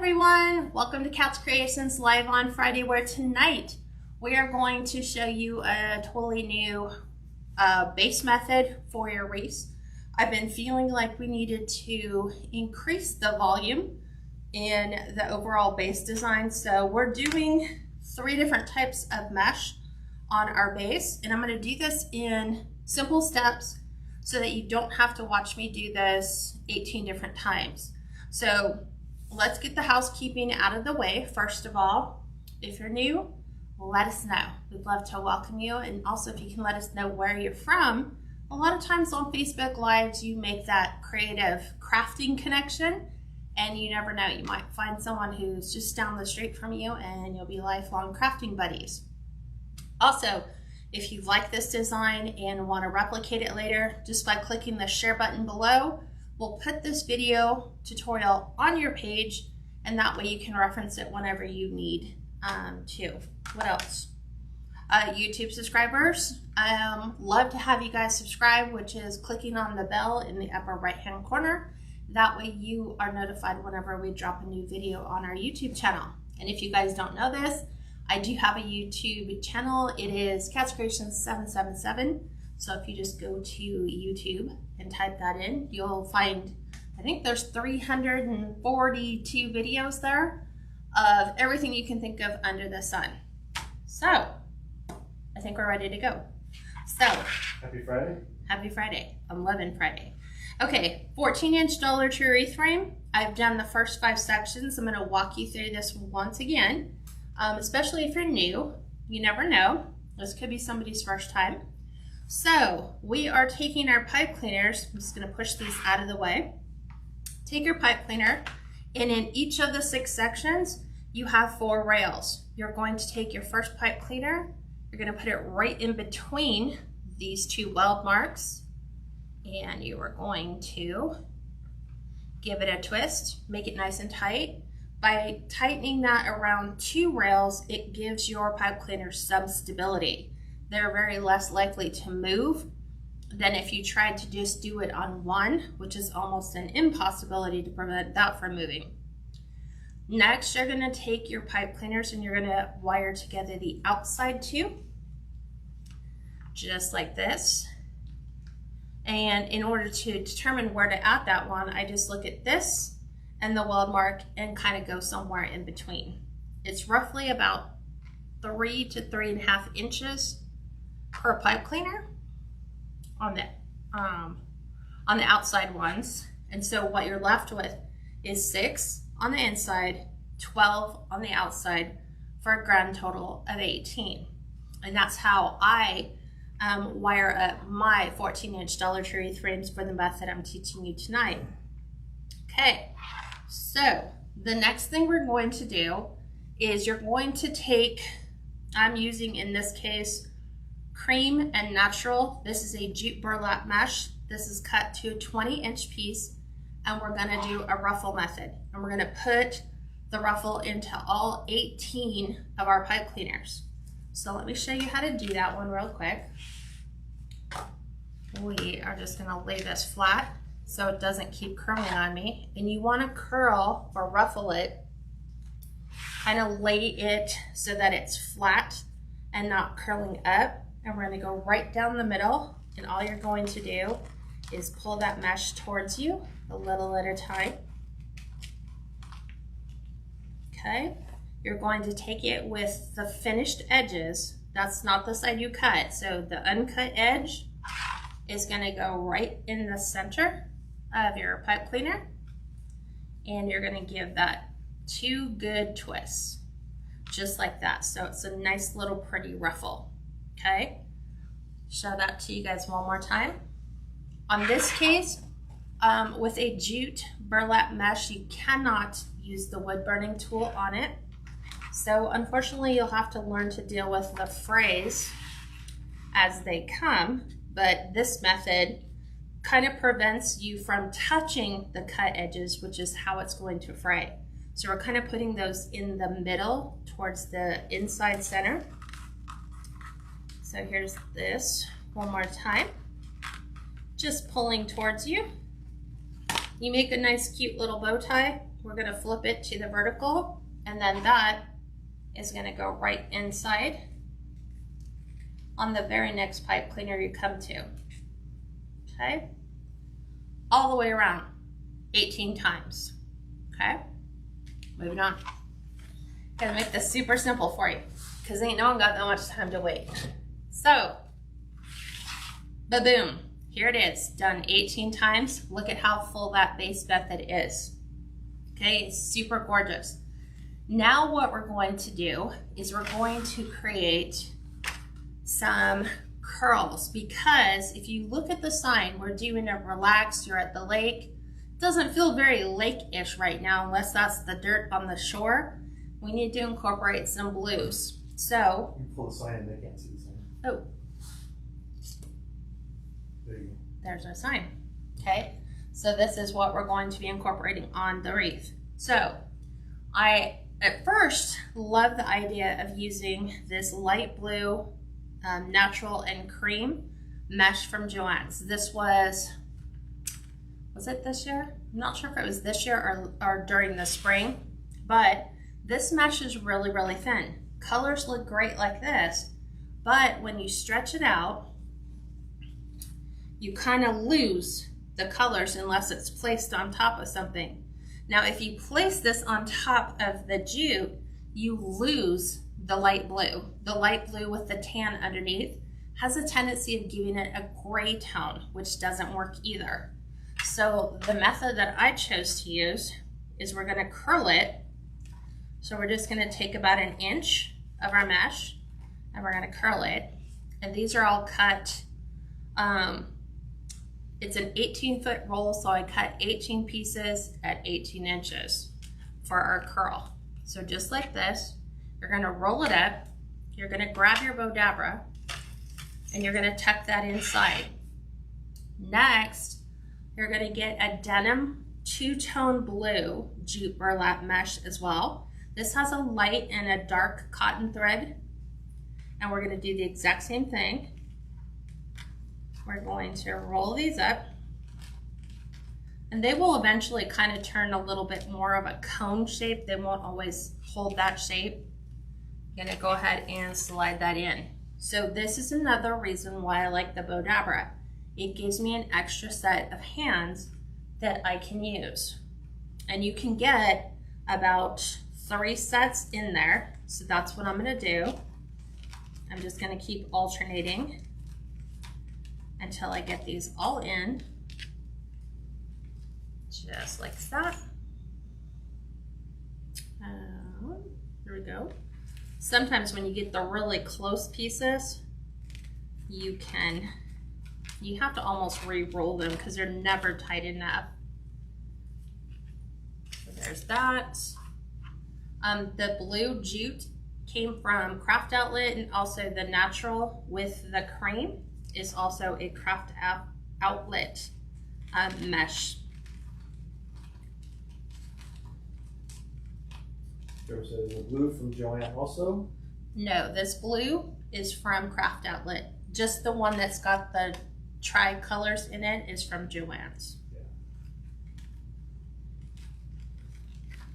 everyone, welcome to Kats Creations live on Friday, where tonight we are going to show you a totally new base method for your wreaths. I've been feeling like we needed to increase the volume in the overall base design, so we're doing 3 different types of mesh on our base, and I'm going to do this in simple steps so that you don't have to watch me do this 18 different times. So let's get the housekeeping out of the way. First of all, if you're new, let us know. We'd love to welcome you. And also if you can let us know where you're from. A lot of times on Facebook Lives, you make that creative crafting connection, and you never know, you might find someone who's just down the street from you and you'll be lifelong crafting buddies. Also, if you like this design and want to replicate it later, just by clicking the share button below, we'll put this video tutorial on your page, and that way you can reference it whenever you need to. What else? YouTube subscribers, love to have you guys subscribe, which is clicking on the bell in the upper right hand corner. That way you are notified whenever we drop a new video on our YouTube channel. And if you guys don't know this, I do have a YouTube channel. It is KatsCreationsNMore. So if you just go to YouTube and type that in, you'll find, I think there's 342 videos there of everything you can think of under the sun. So I think we're ready to go. So happy Friday. Happy Friday. I'm loving Friday. Okay, 14-inch Dollar Tree wreath frame. I've done the first 5 sections. I'm going to walk you through this once again, especially if you're new. You never know. This could be somebody's first time. So we are taking our pipe cleaners. I'm just going to push these out of the way. Take your pipe cleaner, and in each of the 6 sections, you have 4 rails. You're going to take your first pipe cleaner. You're going to put it right in between these 2 weld marks, and you are going to give it a twist, make it nice and tight. By tightening that around 2 rails, it gives your pipe cleaner some stability. They're very less likely to move than if you tried to just do it on 1, which is almost an impossibility to prevent that from moving. Next, you're going to take your pipe cleaners and you're going to wire together the outside 2, just like this. And in order to determine where to add that one, I just look at this and the weld mark and kind of go somewhere in between. It's roughly about 3 to 3.5 inches per pipe cleaner on the outside ones. And so what you're left with is 6 on the inside, 12 on the outside, for a grand total of 18. And that's how I wire up my 14-inch Dollar Tree wreath frames for the method I'm teaching you tonight. Okay, so the next thing we're going to do is you're going to take, I'm using in this case cream and natural. This is a jute burlap mesh. This is cut to a 20-inch piece, and we're going to do a ruffle method, and we're going to put the ruffle into all 18 of our pipe cleaners. So let me show you how to do that one real quick. We are just going to lay this flat so it doesn't keep curling on me, and you want to curl or ruffle it, kind of lay it so that it's flat and not curling up. And we're going to go right down the middle, and all you're going to do is pull that mesh towards you a little at a time. Okay, you're going to take it with the finished edges. That's not the side you cut, so the uncut edge is going to go right in the center of your pipe cleaner, and you're going to give that 2 good twists, just like that. So it's a nice little pretty ruffle. Okay, show that to you guys one more time. On this case, with a jute burlap mesh, you cannot use the wood burning tool on it. So unfortunately, you'll have to learn to deal with the frays as they come, but this method kind of prevents you from touching the cut edges, which is how it's going to fray. So we're kind of putting those in the middle towards the inside center. So here's this one more time, just pulling towards you. You make a nice cute little bow tie we're gonna flip it to the vertical, and then that is gonna go right inside on the very next pipe cleaner you come to, okay? All the way around, 18 times, okay? Moving on. Gonna make this super simple for you, because ain't no one got that much time to wait. So, ba-boom, here it is, done 18 times. Look at how full that base method is. Okay, it's super gorgeous. Now what we're going to do is we're going to create some curls, because if you look at the sign, we're doing a relaxed, you're at the lake. It doesn't feel very lake-ish right now unless that's the dirt on the shore. We need to incorporate some blues. So, you pull the sign and they can't see the sign. Oh, there you go. There's our sign. Okay, so this is what we're going to be incorporating on the wreath. So, I at first love the idea of using this light blue natural and cream mesh from Joann's. This was it this year? I'm not sure if it was this year or during the spring, but this mesh is really, really thin. Colors look great like this, but when you stretch it out, you kind of lose the colors unless it's placed on top of something. Now, if you place this on top of the jute, you lose the light blue. The light blue with the tan underneath has a tendency of giving it a gray tone, which doesn't work either. So the method that I chose to use is we're gonna curl it. So we're just gonna take about 1 inch of our mesh and we're gonna curl it. And these are all cut, it's an 18-foot roll, so I cut 18 pieces at 18 inches for our curl. So just like this, you're gonna roll it up, you're gonna grab your bow dabra, and you're gonna tuck that inside. Next, you're gonna get a denim 2-tone blue jute burlap mesh as well. This has a light and a dark cotton thread, and we're gonna do the exact same thing. We're going to roll these up, and they will eventually kind of turn a little bit more of a cone shape. They won't always hold that shape. I'm gonna go ahead and slide that in. So this is another reason why I like the bow dabra. It gives me an extra set of hands that I can use. And you can get about 3 sets in there. So that's what I'm gonna do. I'm just gonna keep alternating until I get these all in, just like that. Here we go. Sometimes when you get the really close pieces, you have to almost re-roll them because they're never tight enough. So there's that. The blue jute came from Craft Outlet, and also the natural with the cream is also a Craft Outlet mesh. There's a blue from Joann also? No, this blue is from Craft Outlet. Just the one that's got the tri-colors in it is from Joann's. Yeah.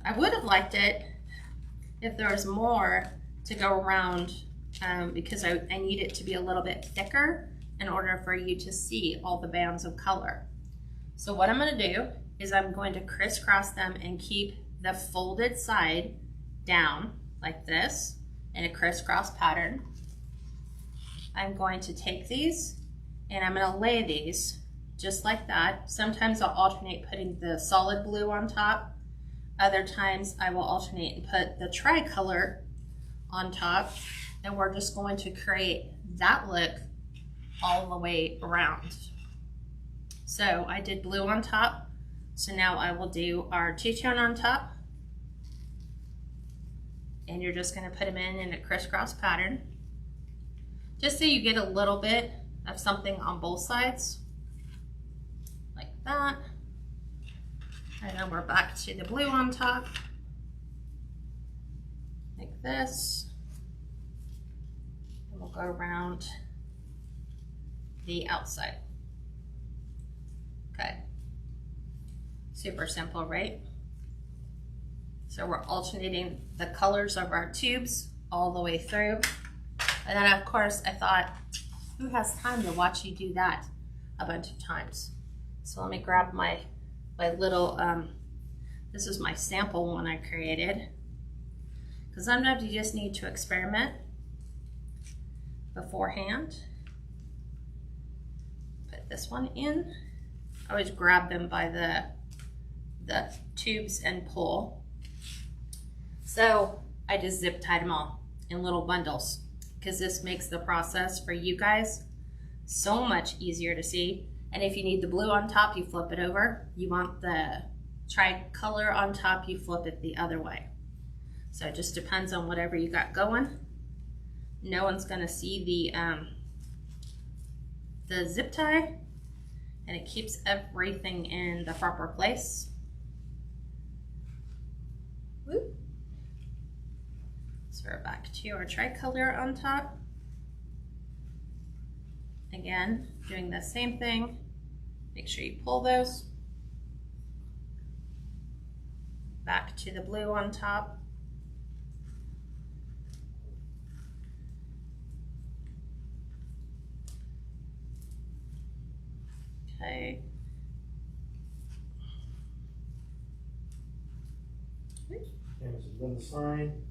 I would have liked it if there was more to go around because I need it to be a little bit thicker in order for you to see all the bands of color. So what I'm going to do is I'm going to crisscross them and keep the folded side down like this in a crisscross pattern. I'm going to take these and I'm going to lay these just like that. Sometimes I'll alternate putting the solid blue on top. Other times I will alternate and put the tricolor on top, and we're just going to create that look all the way around. So I did blue on top, so now I will do our 2-tone on top, and you're just going to put them in a crisscross pattern just so you get a little bit of something on both sides like that. And then we're back to the blue on top like this, and we'll go around the outside. Okay, super simple, right? So we're alternating the colors of our tubes all the way through. And then of course I thought, who has time to watch you do that a bunch of times? So let me grab my little, this is my sample one I created. Because sometimes you just need to experiment beforehand. Put this one in. I always grab them by the tubes and pull. So I just zip tied them all in little bundles because this makes the process for you guys so much easier to see. And if you need the blue on top, you flip it over. You want the tricolor on top, you flip it the other way. So it just depends on whatever you got going. No one's gonna see the zip tie, and it keeps everything in the proper place. Whoop. So we're back to our tricolor on top. Again, doing the same thing. Make sure you pull those. Back to the blue on top. Okay. And this is then the sign.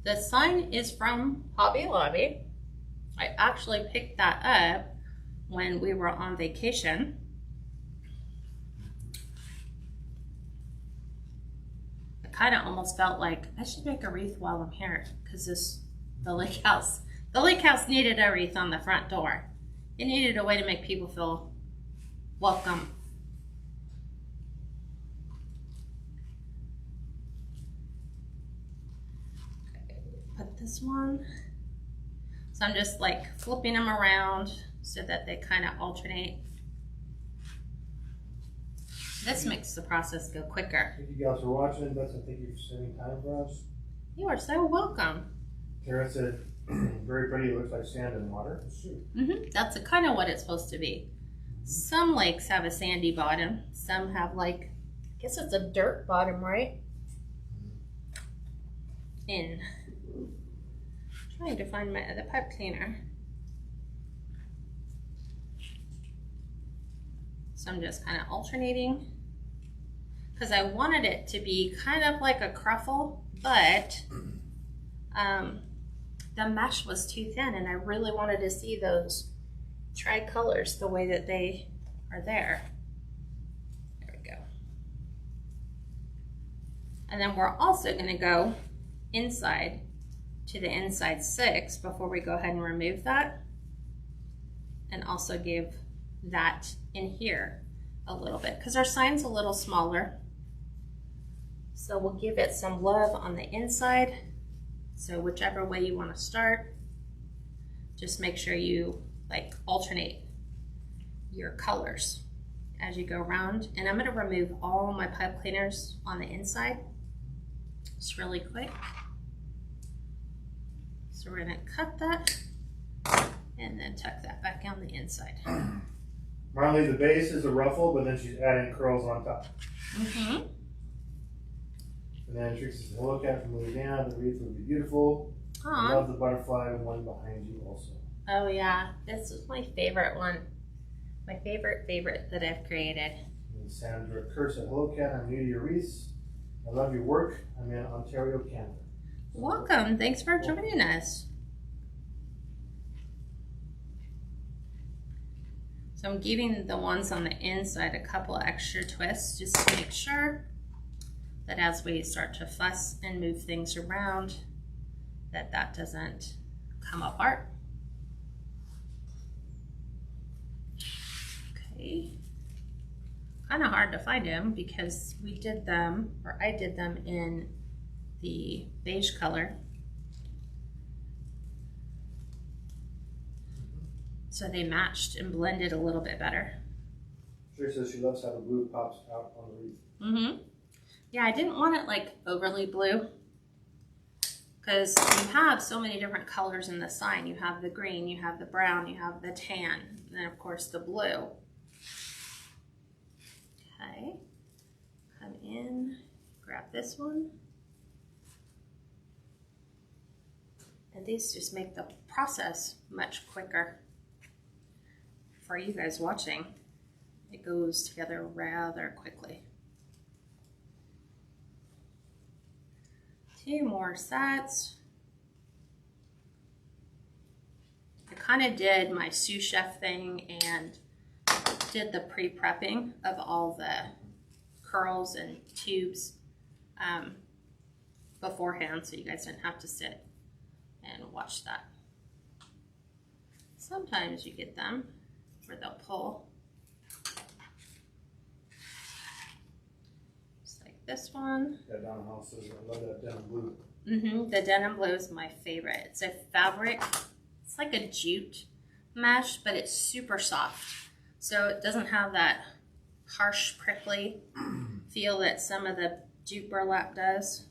The sign is from Hobby Lobby. I actually picked that up when we were on vacation. I kind of almost felt like I should make a wreath while I'm here because the lake house needed a wreath on the front door. It needed a way to make people feel welcome. Okay, put this one. So I'm just like flipping them around so that they kind of alternate. This makes the process go quicker. Thank you guys for watching. That's thank you for spending time for us. You are so welcome. Tara said, very pretty. It looks like sand and water. That's kind of what it's supposed to be. Some lakes have a sandy bottom. Some have like, I guess it's a dirt bottom, right? Trying to find my other pipe cleaner. So I'm just kind of alternating because I wanted it to be kind of like a cruffle, but the mesh was too thin and I really wanted to see those tricolors the way that they are there. There we go. And then we're also going to go inside to the inside 6 before we go ahead and remove that, and also give that in here a little bit because our sign's a little smaller, so we'll give it some love on the inside. So whichever way you want to start, just make sure you like alternate your colors as you go around. And I'm going to remove all my pipe cleaners on the inside just really quick. So we're going to cut that and then tuck that back on the inside. Marley, the base is a ruffle, but then she's adding curls on top. And then Trixie says, hello cat from Louisiana. The wreath would be beautiful. I love the butterfly one behind you also. Oh yeah, this is my favorite one. My favorite that I've created. And Sandra Kerr said, hello cat, I'm new to your wreaths. I love your work. I'm in Ontario, Canada. Welcome, thanks for joining us. So I'm giving the ones on the inside a couple extra twists just to make sure that as we start to fuss and move things around, that doesn't come apart. Okay. Kind of hard to find them because we did them, or I did them in the beige color. So they matched and blended a little bit better. She says she loves how the blue pops out on the wreath. Yeah, I didn't want it like overly blue because you have so many different colors in the sign. You have the green, you have the brown, you have the tan, and then of course the blue. Okay, come in grab this one. And these just make the process much quicker for you guys watching. It goes together rather quickly. 2 more sets. I kind of did my sous chef thing and did the pre-prepping of all the curls and tubes beforehand, so you guys didn't have to sit and watch that. Sometimes you get them where they'll pull. Just like this one. That down house says, I love that denim blue. The denim blue is my favorite. It's a fabric, it's like a jute mesh, but it's super soft. So it doesn't have that harsh, prickly feel that some of the jute burlap does.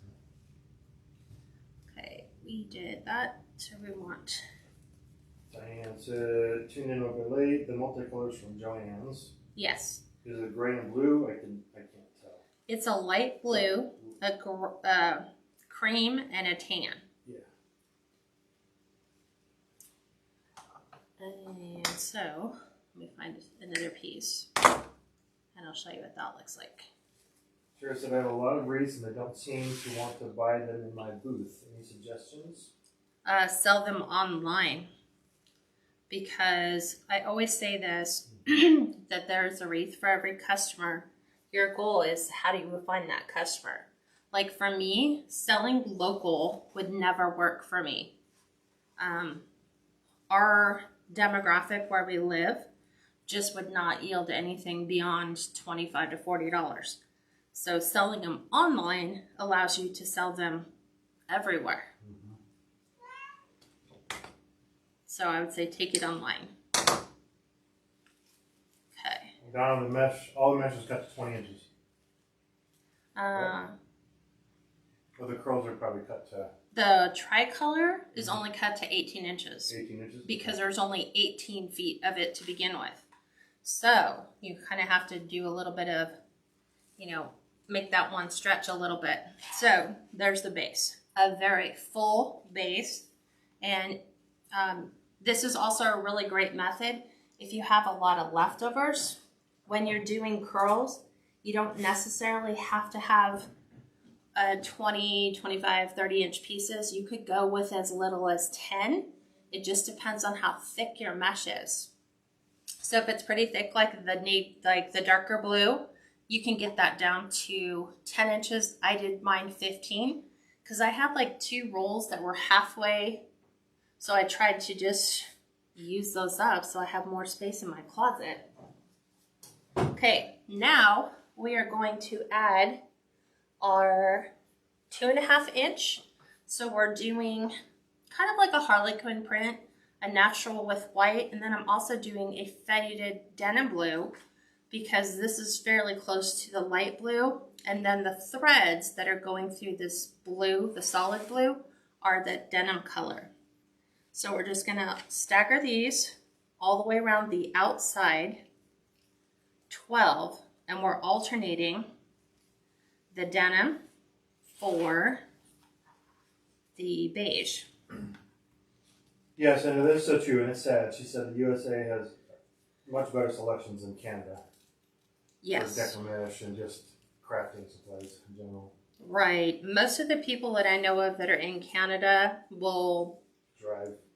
Okay, we did that. So we want... Diane said, tune in overlay, the multicolors from Joann's. Yes. Is it gray and blue? I can't tell. It's a light blue, a cream, and a tan. Yeah. And so, let me find another piece, and I'll show you what that looks like. Sure said, I have a lot of wreaths and I don't seem to want to buy them in my booth. Any suggestions? Sell them online, because I always say this, that there's a wreath for every customer. Your goal is, how do you find that customer? Like for me, selling local would never work for me. Our demographic where we live just would not yield anything beyond $25 to $40. So selling them online allows you to sell them everywhere. So I would say take it online. Okay. Down on the mesh, all the mesh is cut to 20 inches. Well, the curls are probably cut to... The tricolor is only cut to 18 inches. 18 inches? Because there's only 18 feet of it to begin with. So you kind of have to do a little bit of, make that one stretch a little bit. So there's the base. A very full base. And this is also a really great method if you have a lot of leftovers. When you're doing curls, you don't necessarily have to have 20, 25, 30-inch pieces. You could go with as little as 10. It just depends on how thick your mesh is. So if it's pretty thick, like the darker blue, you can get that down to 10 inches. I did mine 15 because I had like 2 rolls that were halfway. So I tried to just use those up so I have more space in my closet. Okay, now we are going to add our 2.5 inch. So we're doing kind of like a harlequin print, a natural with white, and then I'm also doing a faded denim blue because this is fairly close to the light blue, and then the threads that are going through this blue, the solid blue, are the denim color. So we're just gonna stagger these all the way around the outside, 12, and we're alternating the denim for the beige. Yes, and it is so true, and it's sad. She said the USA has much better selections than Canada. Yes. For decoration and just crafting supplies in general. Right. Most of the people that I know of that are in Canada will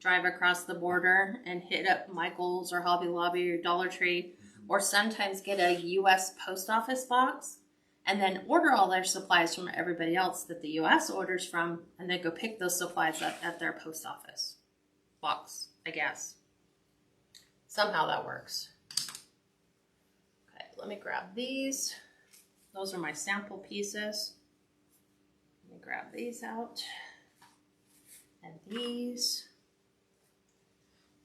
drive across the border and hit up Michael's or Hobby Lobby or Dollar Tree, or sometimes get a U.S. post office box and then order all their supplies from everybody else that the U.S. orders from, and then go pick those supplies up at their post office box, I guess. Somehow that works. Okay, let me grab these. Those are my sample pieces. Let me grab these out. And these.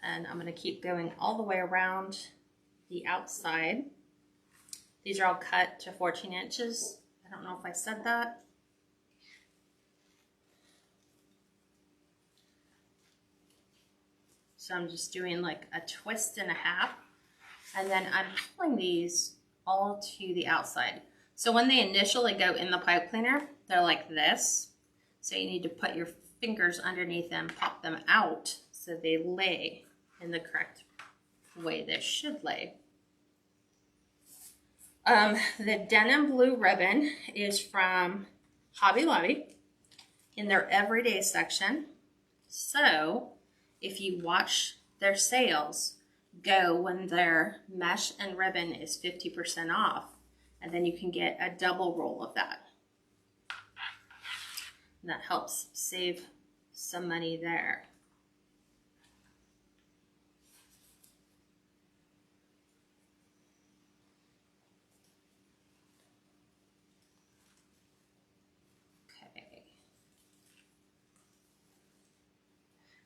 And I'm going to keep going all the way around the outside. These are all cut to 14 inches. I don't know if I said that. So I'm just doing like a twist and a half. And then I'm pulling these all to the outside. So when they initially go in the pipe cleaner, they're like this. So you need to put your fingers underneath them, pop them out so they lay in the correct way they should lay. The denim blue ribbon is from Hobby Lobby in their everyday section. So if you watch their sales, go when their mesh and ribbon is 50% off, and then you can get a double roll of that. And that helps save some money there. Okay.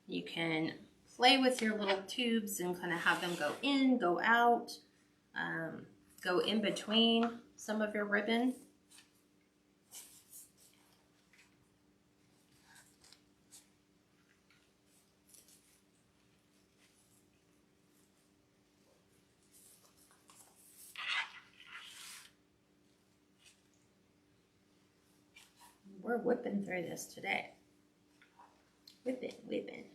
You can play with your little tubes and kind of have them go in, go out, go in between some of your ribbon. We're whipping through this today. Whipping.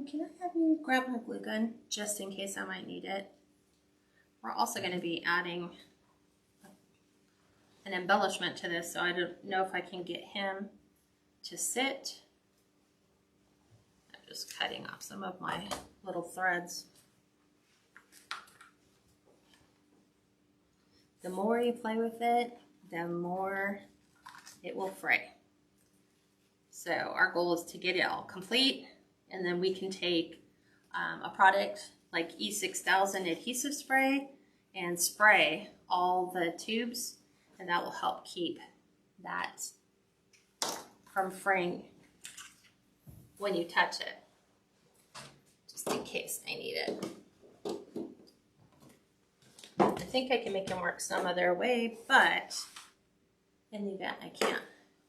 Can I have you grab my glue gun just in case I might need it? We're also going to be adding an embellishment to this, so I don't know if I can get him to sit. I'm just cutting off some of my little threads. The more you play with it, the more it will fray. So our goal is to get it all complete, and then we can take a product like E6000 adhesive spray and spray all the tubes, and that will help keep that from fraying when you touch it, just in case I need it. I think I can make them work some other way, but in the event I can't.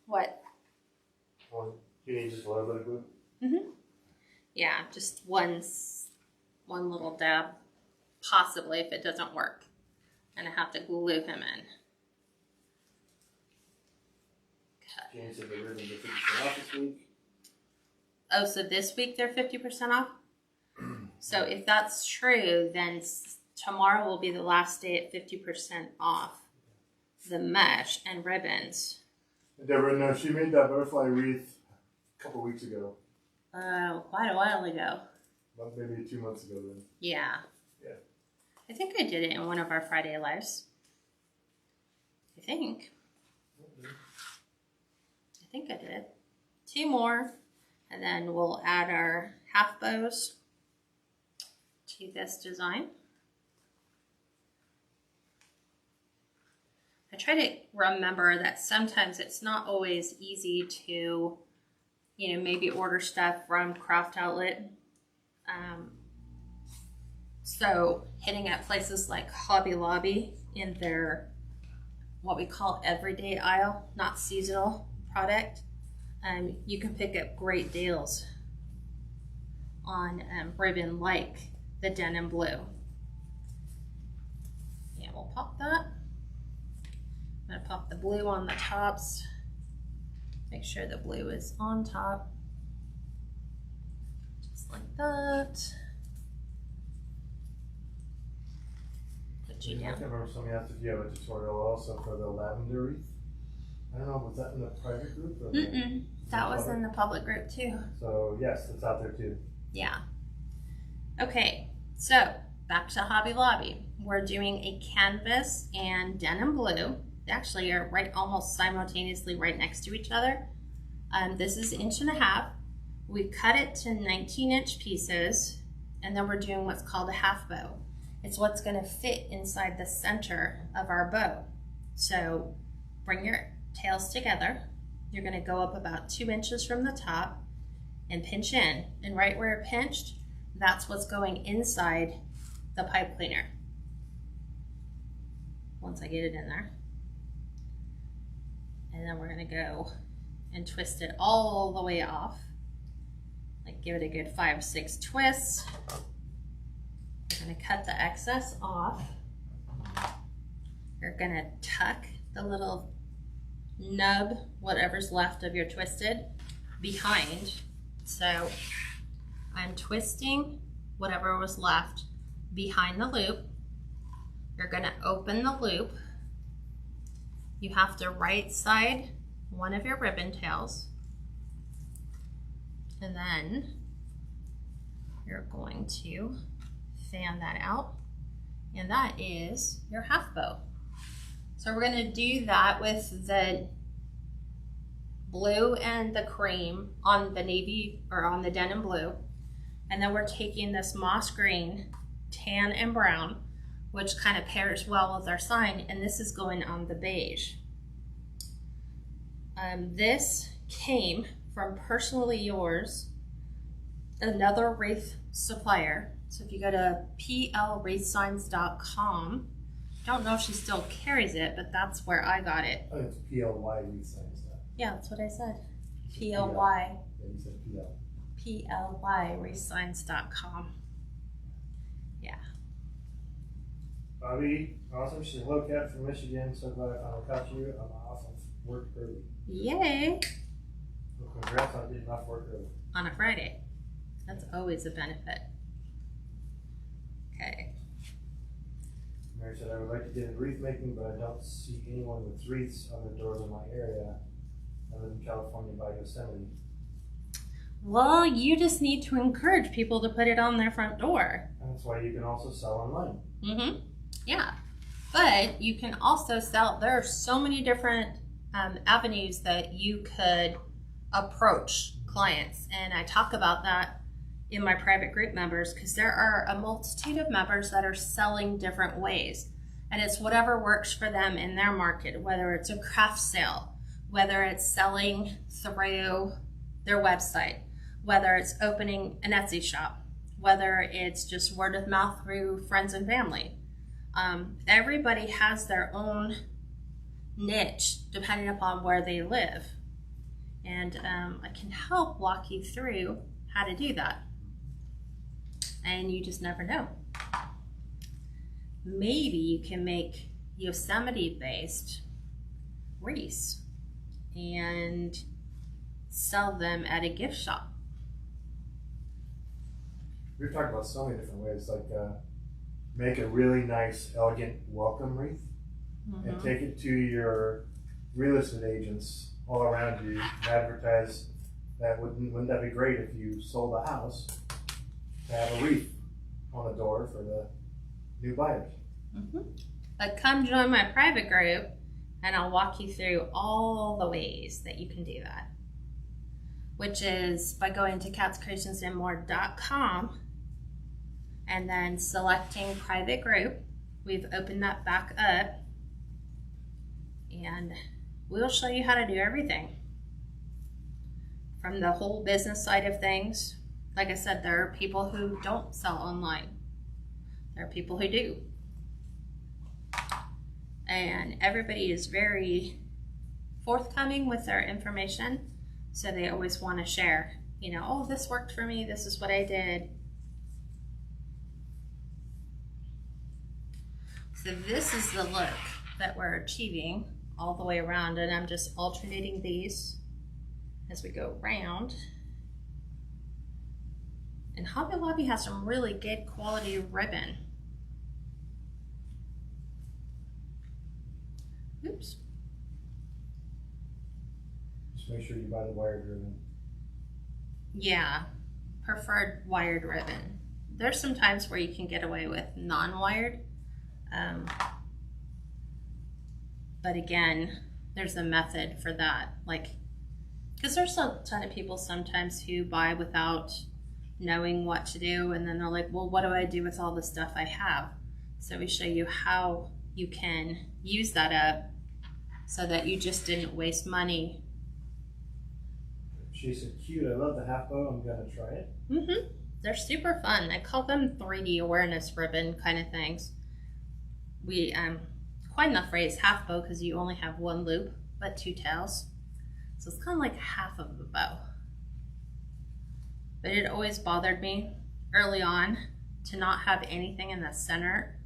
What? You need just a little bit of glue? Mm-hmm. Yeah, just one little dab, possibly, if it doesn't work. And I have to glue him in. Jane said the ribbons are 50% off this week. Oh, so this week they're 50% off? So if that's true, then tomorrow will be the last day at 50% off the mesh and ribbons. Deborah, no, she made that butterfly wreath a couple weeks ago. Quite a while ago. Well, maybe 2 months ago then. Yeah. Yeah. I think I did it in one of our Friday lives. I think I did. 2 more, and then we'll add our half bows to this design. I try to remember that sometimes it's not always easy to, maybe order stuff from Craft Outlet. So hitting at places like Hobby Lobby in their, what we call everyday aisle, not seasonal product, you can pick up great deals on ribbon like the denim blue. Yeah, we'll pop that. I'm going to pop the blue on the tops. Make sure the blue is on top. Just like that. Put you down. I remember somebody asked if you have a tutorial also for the lavender wreath. I don't know, was that in the private group? Or that was in the public group too. So yes, it's out there too. Yeah. Okay, so back to Hobby Lobby. We're doing a canvas and denim blue. They actually are almost simultaneously right next to each other. This is 1.5 inches. We cut it to 19-inch pieces, and then we're doing what's called a half bow. It's what's going to fit inside the center of our bow. So bring your tails together. You're going to go up about 2 inches from the top and pinch in. And right where it pinched, that's what's going inside the pipe cleaner. Once I get it in there. And then we're going to go and twist it all the way off. Like give it a good 5-6 twists. You're going to cut the excess off. You're going to tuck the little nub, whatever's left of your twisted, behind. So I'm twisting whatever was left behind the loop. You're going to open the loop. You have to right side one of your ribbon tails, and then you're going to fan that out, and that is your half bow. So we're going to do that with the blue and the cream on the navy, or on the denim blue, and then we're taking this moss green, tan and brown, which kind of pairs well with our sign, and this is going on the beige. This came from Personally Yours, another wreath supplier. So if you go to plwreathsigns.com, I don't know if she still carries it, but that's where I got it. Oh, it's PLY Wreathsigns. Yeah, that's what I said. PLY. Yeah, you said PL. plwreathsigns.com. Yeah. Bobby, awesome. She's a hello cat from Michigan. So glad I finally caught you. I'm off of work early. Yay! Well, congrats on getting off work early. On a Friday. That's always a benefit. Okay. Mary said, I would like to get into wreath making, but I don't see anyone with wreaths on the doors in my area. I live in California by Yosemite. Well, you just need to encourage people to put it on their front door. And that's why you can also sell online. Mm-hmm. Yeah. But you can also sell, there are so many different avenues that you could approach clients. And I talk about that in my private group members, because there are a multitude of members that are selling different ways. And it's whatever works for them in their market, whether it's a craft sale, whether it's selling through their website, whether it's opening an Etsy shop, whether it's just word of mouth through friends and family. Everybody has their own niche depending upon where they live. And I can help walk you through how to do that. And you just never know. Maybe you can make Yosemite-based wreaths and sell them at a gift shop. We've talked about so many different ways, like make a really nice, elegant welcome wreath, and take it to your real estate agents all around you and advertise that. Wouldn't that be great if you sold a house to have a wreath on the door for the new buyers? But come join my private group and I'll walk you through all the ways that you can do that, which is by going to KatsCreationsNMore.com and then selecting private group. We've opened that back up and we'll show you how to do everything from the whole business side of things. Like I said, there are people who don't sell online. There are people who do. And everybody is very forthcoming with their information. So they always want to share, you know, oh, this worked for me. This is what I did. So this is the look that we're achieving all the way around. And I'm just alternating these as we go around. And Hobby Lobby has some really good quality ribbon. Oops. Just make sure you buy the wired ribbon. Yeah, preferred wired ribbon. There's some times where you can get away with non-wired. But again, there's a method for that. Like, because there's a ton of people sometimes who buy without knowing what to do, and then they're like, well, what do I do with all the stuff I have? So we show you how you can use that up so that you just didn't waste money. She said, cute, I love the half bow, I'm gonna try it. They're super fun. I call them 3D awareness ribbon kind of things. We coined the phrase half bow because you only have one loop but two tails. So it's kind of like half of a bow. But it always bothered me early on to not have anything in the center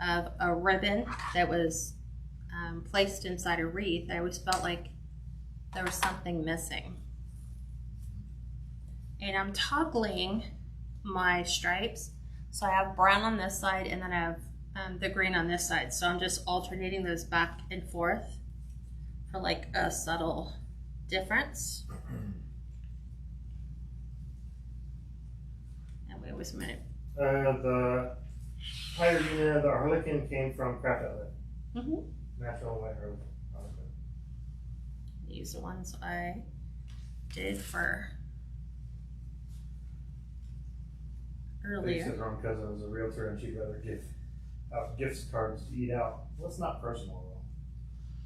of a ribbon that was placed inside a wreath. I always felt like there was something missing. And I'm toggling my stripes. So I have brown on this side and then I have the green on this side. So I'm just alternating those back and forth for like a subtle difference. And wait a minute. The Hyena, the Harlequin came from Craft Outlet. Natural white Harlequin. These are the ones I did for earlier. Her own cousin was a realtor and she'd rather give out gift cards to eat out. Well, it's not personal though.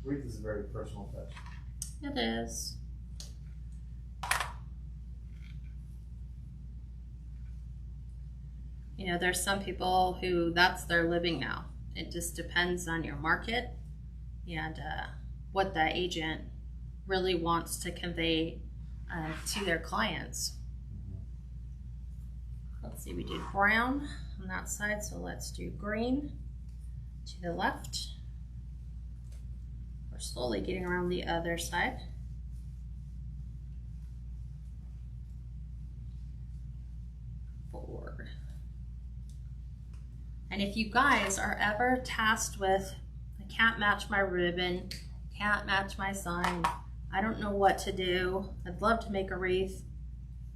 Wreath is a very personal touch. It is. You know, there's some people who that's their living now. It just depends on your market and what the agent really wants to convey to their clients. Let's see, we did brown on that side, so let's do green to the left. We're slowly getting around the other side. Forward. And if you guys are ever tasked with, I can't match my ribbon, can't match my sign, I don't know what to do, I'd love to make a wreath,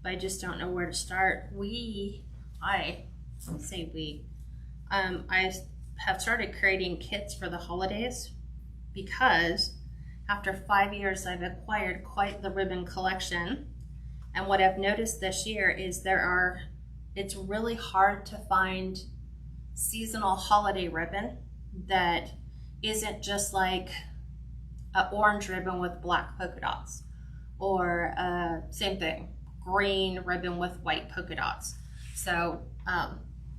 but I just don't know where to start. I have started creating kits for the holidays because after 5 years I've acquired quite the ribbon collection. And what I've noticed this year is it's really hard to find seasonal holiday ribbon that isn't just like an orange ribbon with black polka dots, or same thing, green ribbon with white polka dots. So,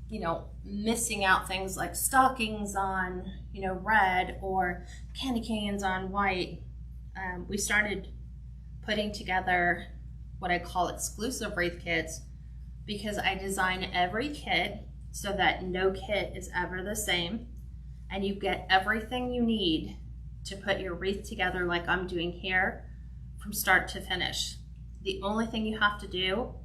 you know, missing out things like stockings on, you know, red or candy canes on white. We started putting together what I call exclusive wreath kits because I design every kit so that no kit is ever the same and you get everything you need to put your wreath together like I'm doing here from start to finish. The only thing you have to do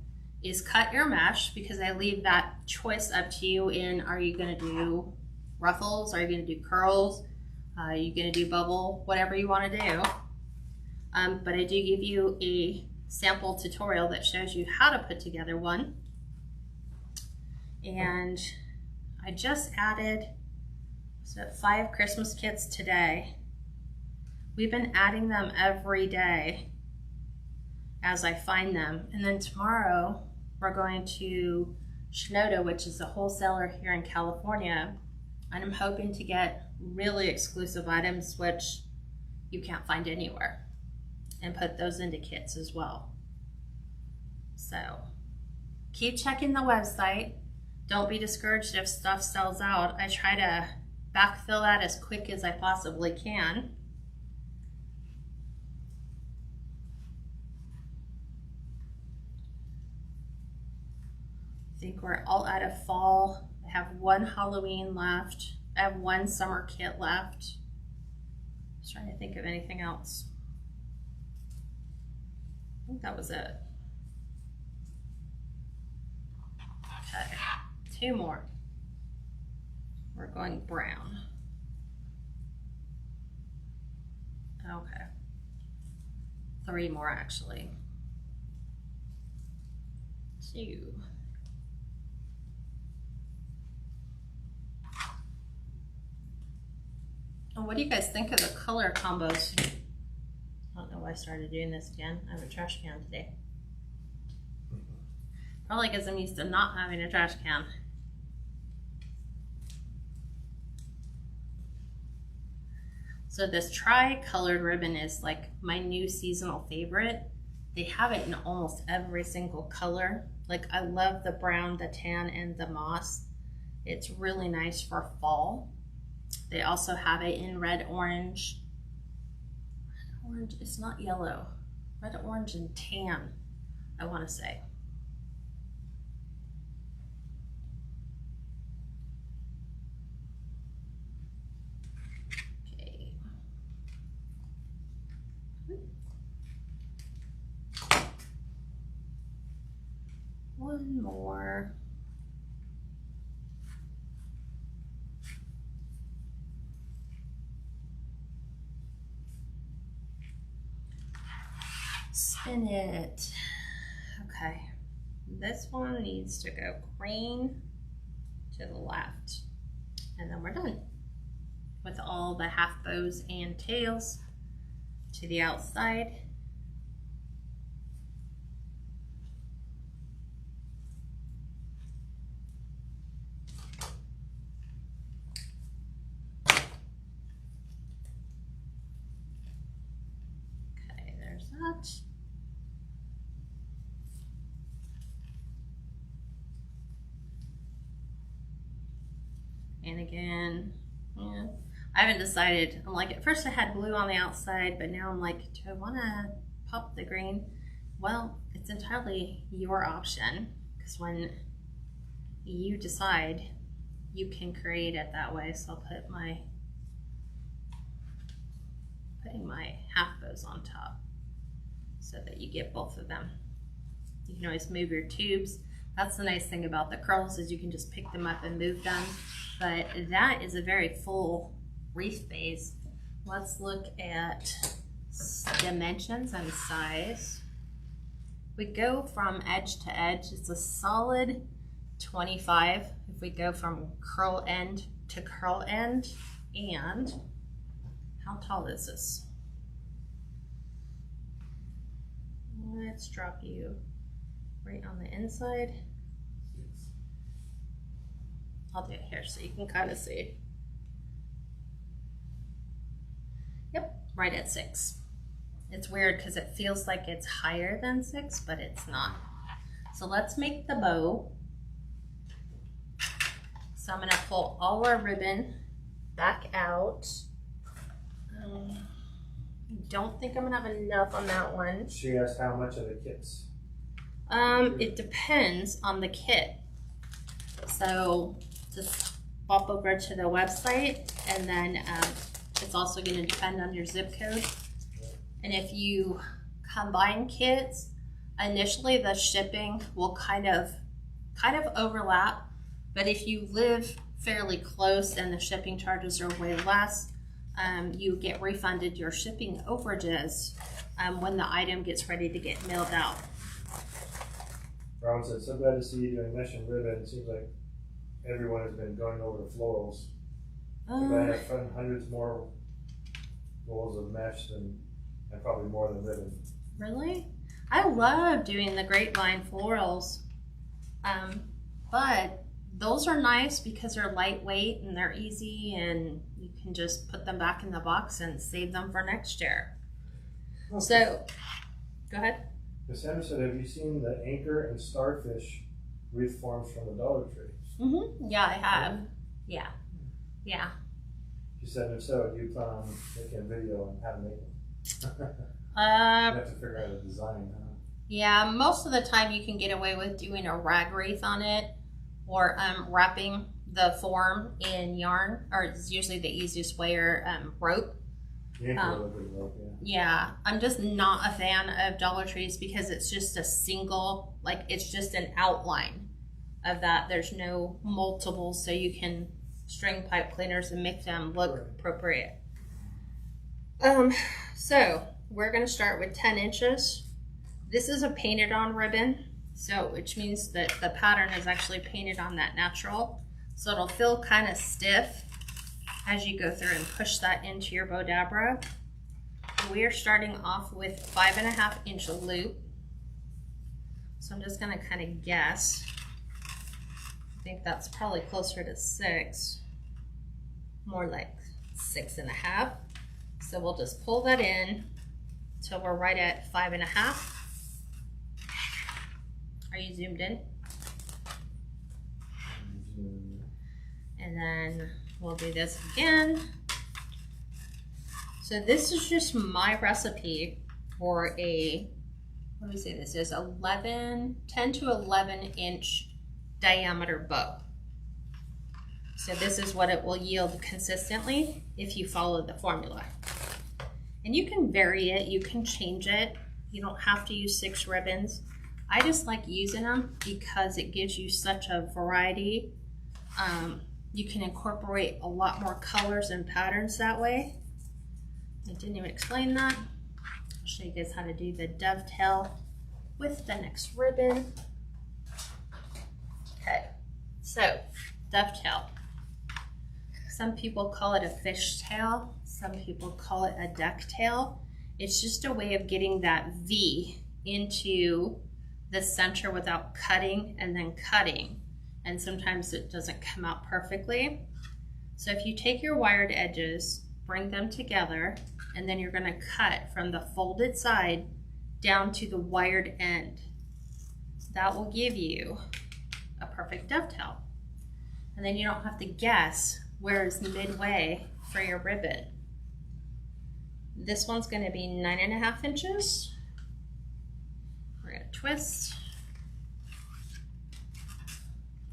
is cut your mesh, because I leave that choice up to you in, are you gonna do ruffles, are you gonna do curls, are you gonna do bubble, whatever you wanna do. But I do give you a sample tutorial that shows you how to put together one. And I just added 5 Christmas kits today. We've been adding them every day as I find them. And then tomorrow we're going to Shinoda, which is a wholesaler here in California. And I'm hoping to get really exclusive items, which you can't find anywhere, and put those into kits as well. So keep checking the website. Don't be discouraged if stuff sells out. I try to backfill that as quick as I possibly can. I think we're all out of fall. I have 1 Halloween left. I have 1 summer kit left. I was trying to think of anything else. I think that was it. Okay, 2 more. We're going brown. Okay. 3 more actually. 2. And what do you guys think of the color combos? I don't know why I started doing this again. I have a trash can today. Probably because I'm used to not having a trash can. So this tri-colored ribbon is like my new seasonal favorite. They have it in almost every single color. Like I love the brown, the tan, and the moss. It's really nice for fall. They also have it in red, orange. Red, orange, it's not yellow. Red, orange, and tan, I want to say. one more. Spin it. Okay, this one needs to go green to the left, and then we're done with all the half bows and tails to the outside. Okay, there's that. And again, yeah, I haven't decided. I'm like, at first I had blue on the outside, but now I'm like, do I want to pop the green? Well, it's entirely your option, because when you decide, you can create it that way. So I'll put putting my half bows on top so that you get both of them. You can always move your tubes. That's the nice thing about the curls, is you can just pick them up and move them. But that is a very full wreath base. Let's look at dimensions and size. We go from edge to edge, it's a solid 25 if we go from curl end to curl end. And how tall is this? Let's drop you right on the inside. I'll do it here so you can kind of see. Yep, right at 6. It's weird because it feels like it's higher than 6, but it's not. So let's make the bow. So I'm going to pull all our ribbon back out. I don't think I'm going to have enough on that one. She asked how much of the kit's. It depends on the kit. So just pop over to the website, and then it's also going to depend on your zip code. And if you combine kits, initially the shipping will kind of overlap. But if you live fairly close and the shipping charges are way less, you get refunded your shipping overages when the item gets ready to get mailed out. Ron said, so glad to see you doing mesh and ribbon. It seems like everyone has been going over the florals. I have found hundreds more rolls of mesh and probably more than ribbon. Really? I love doing the grapevine florals. But those are nice because they're lightweight and they're easy, and you can just put them back in the box and save them for next year. Okay. So, go ahead. Cassandra said, have you seen the anchor and starfish wreath forms from the Dollar Tree? Mm-hmm. Yeah, I have. Yeah. Yeah. She said, if so, do you plan on making a video on how to make them? You have to figure out a design, huh? Yeah, most of the time you can get away with doing a rag wreath on it, or wrapping the form in yarn, or it's usually the easiest way, or rope. Yeah, yeah, I'm just not a fan of Dollar Trees because it's just a single, like it's just an outline of that. There's no multiples, so you can string pipe cleaners and make them look appropriate. So we're going to start with 10 inches. This is a painted on ribbon, so which means that the pattern is actually painted on that natural, so it'll feel kind of stiff as you go through and push that into your Bodabra. We are starting off with 5.5 inch loop. So I'm just gonna kind of guess. I think that's probably closer to 6, more like 6.5. So we'll just pull that in till we're right at 5.5. Are you zoomed in? And then we'll do this again. So this is just my recipe for a, let me say this is 10 to 11 inch diameter bow. So this is what it will yield consistently if you follow the formula. And you can vary it, you can change it. You don't have to use 6 ribbons. I just like using them because it gives you such a variety. You can incorporate a lot more colors and patterns that way. I didn't even explain that. I'll show you guys how to do the dovetail with the next ribbon. Okay, so dovetail. Some people call it a fishtail. Some people call it a ducktail. It's just a way of getting that V into the center without cutting and then cutting. And sometimes it doesn't come out perfectly. So if you take your wired edges, bring them together, and then you're gonna cut from the folded side down to the wired end. That will give you a perfect dovetail. And then you don't have to guess where is midway for your ribbon. This one's gonna be 9.5 inches. We're gonna twist.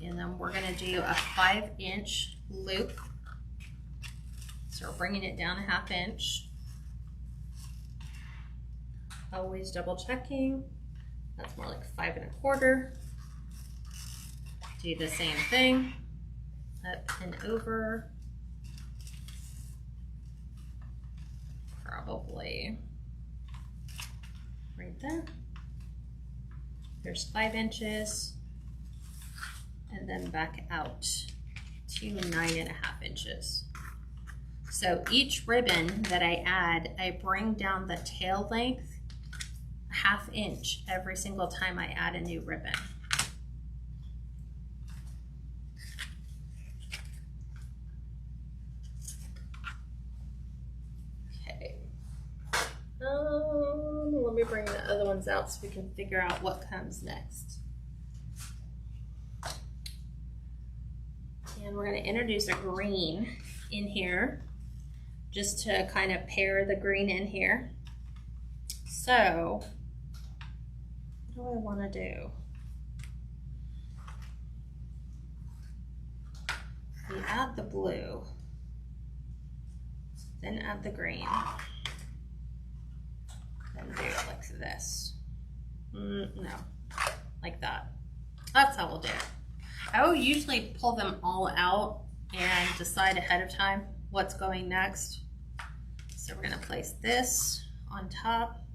And then we're gonna do a 5-inch loop. So we're bringing it down a 1/2 inch. Always double checking. That's more like 5 1/4. Do the same thing, up and over. Probably right there. There's 5 inches. And then back out to 9.5 inches. So each ribbon that I add, I bring down the tail length 1/2 inch every single time I add a new ribbon. Okay. Let me bring the other ones out so we can figure out what comes next. And we're going to introduce a green in here just to kind of pair the green in here. So, what do I want to do? We add the blue, then add the green, then do it like this. No, like that. That's how we'll do it. I will usually pull them all out and decide ahead of time what's going next. So we're gonna place this on top.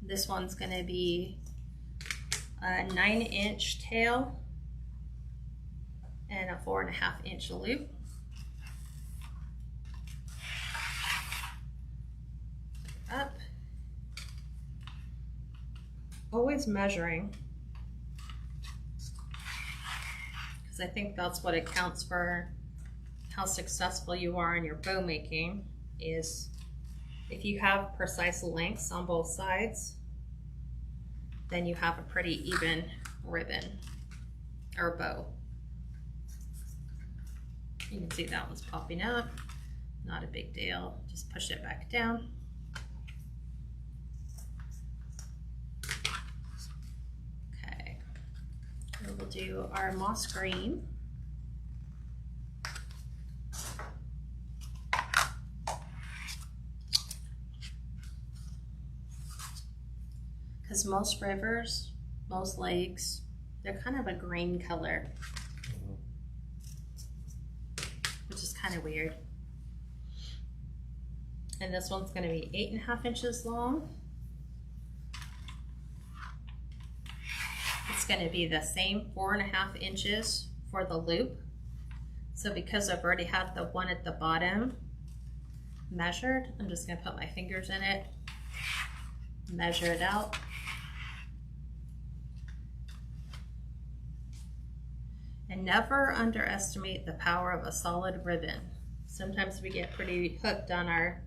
This one's gonna be a 9-inch tail and a 4.5 inch loop. Up. Always measuring, because I think that's what accounts for how successful you are in your bow making, is if you have precise lengths on both sides, then you have a pretty even ribbon or bow. You can see that one's popping up, not a big deal, just push it back down. Okay, and we'll do our moss green. Because most rivers, most lakes, they're kind of a green color, which is kind of weird. And this one's going to be 8.5 inches long. It's going to be the same 4.5 inches for the loop. So because I've already had the one at the bottom measured, I'm just going to put my fingers in it, measure it out. And never underestimate the power of a solid ribbon. Sometimes we get pretty hooked on our